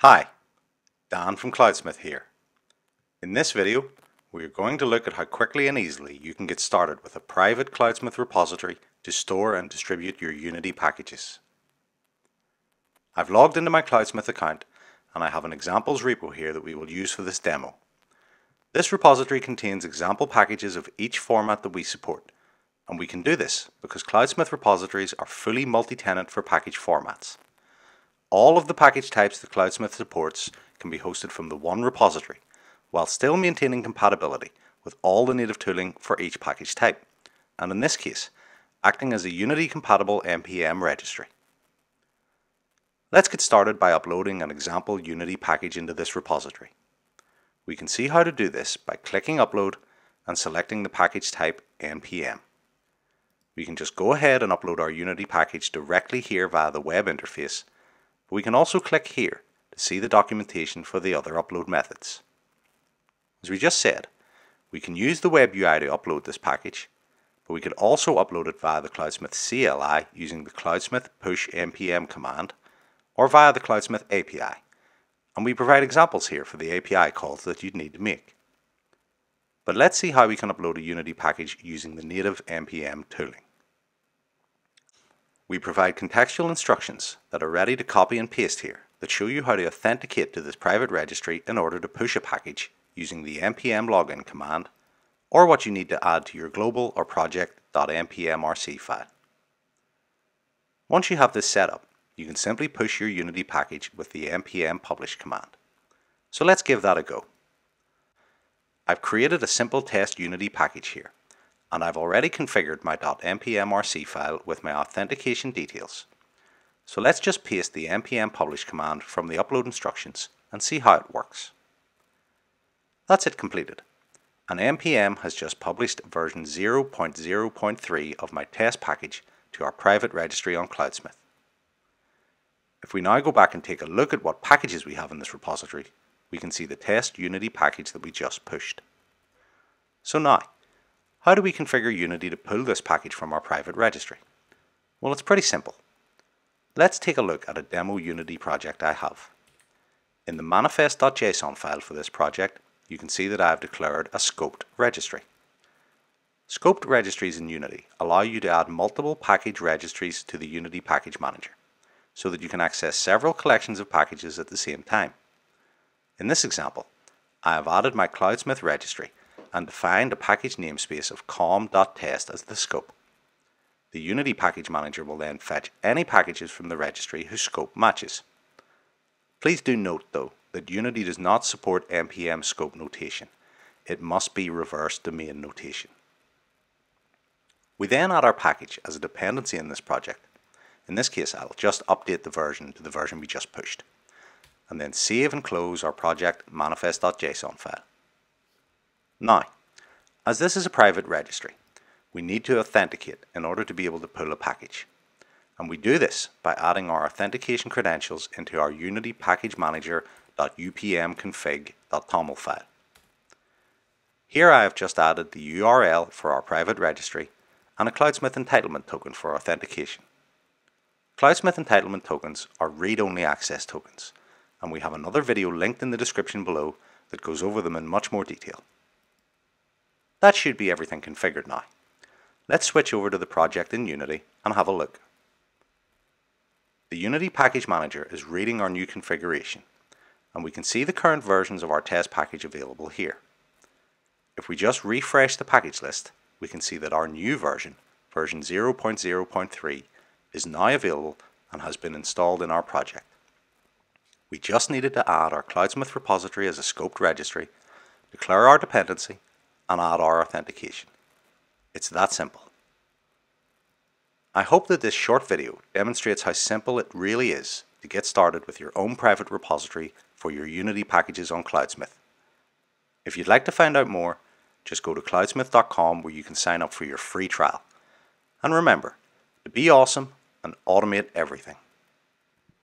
Hi, Dan from Cloudsmith here. In this video, we are going to look at how quickly and easily you can get started with a private Cloudsmith repository to store and distribute your Unity packages. I've logged into my Cloudsmith account and I have an examples repo here that we will use for this demo. This repository contains example packages of each format that we support, and we can do this because Cloudsmith repositories are fully multi-tenant for package formats. All of the package types that Cloudsmith supports can be hosted from the one repository, while still maintaining compatibility with all the native tooling for each package type, and in this case, acting as a Unity-compatible NPM registry. Let's get started by uploading an example Unity package into this repository. We can see how to do this by clicking Upload and selecting the package type NPM. We can just go ahead and upload our Unity package directly here via the web interface. We can also click here to see the documentation for the other upload methods. As we just said, we can use the web UI to upload this package, but we could also upload it via the Cloudsmith CLI using the Cloudsmith push npm command or via the Cloudsmith API, and we provide examples here for the API calls that you'd need to make. But let's see how we can upload a Unity package using the native npm tooling. We provide contextual instructions that are ready to copy and paste here that show you how to authenticate to this private registry in order to push a package using the npm login command or what you need to add to your global or project.npm.rc file. Once you have this set up, you can simply push your Unity package with the npm publish command. So let's give that a go. I've created a simple test Unity package here, and I've already configured my .npm.rc file with my authentication details. So let's just paste the npm publish command from the upload instructions and see how it works. That's it completed, and npm has just published version 0.0.3 of my test package to our private registry on Cloudsmith. If we now go back and take a look at what packages we have in this repository, we can see the test Unity package that we just pushed. So now, how do we configure Unity to pull this package from our private registry? Well, it's pretty simple. Let's take a look at a demo Unity project I have. In the manifest.json file for this project, you can see that I have declared a scoped registry. Scoped registries in Unity allow you to add multiple package registries to the Unity package manager, so that you can access several collections of packages at the same time. In this example, I have added my Cloudsmith registry and defined a package namespace of com.test as the scope. The Unity package manager will then fetch any packages from the registry whose scope matches. Please do note though that Unity does not support npm scope notation. It must be reverse domain notation. We then add our package as a dependency in this project. In this case, I'll just update the version to the version we just pushed, and then save and close our project manifest.json file. Now, as this is a private registry, we need to authenticate in order to be able to pull a package. And we do this by adding our authentication credentials into our Unity package manager.upmconfig.toml file. Here I have just added the URL for our private registry and a Cloudsmith entitlement token for authentication. Cloudsmith entitlement tokens are read-only access tokens, and we have another video linked in the description below that goes over them in much more detail. That should be everything configured now. Let's switch over to the project in Unity and have a look. The Unity package manager is reading our new configuration, and we can see the current versions of our test package available here. If we just refresh the package list, we can see that our new version, version 0.0.3, is now available and has been installed in our project. We just needed to add our Cloudsmith repository as a scoped registry, declare our dependency, and add our authentication. It's that simple. I hope that this short video demonstrates how simple it really is to get started with your own private repository for your Unity packages on Cloudsmith. If you'd like to find out more, just go to cloudsmith.com where you can sign up for your free trial. And remember, to be awesome and automate everything.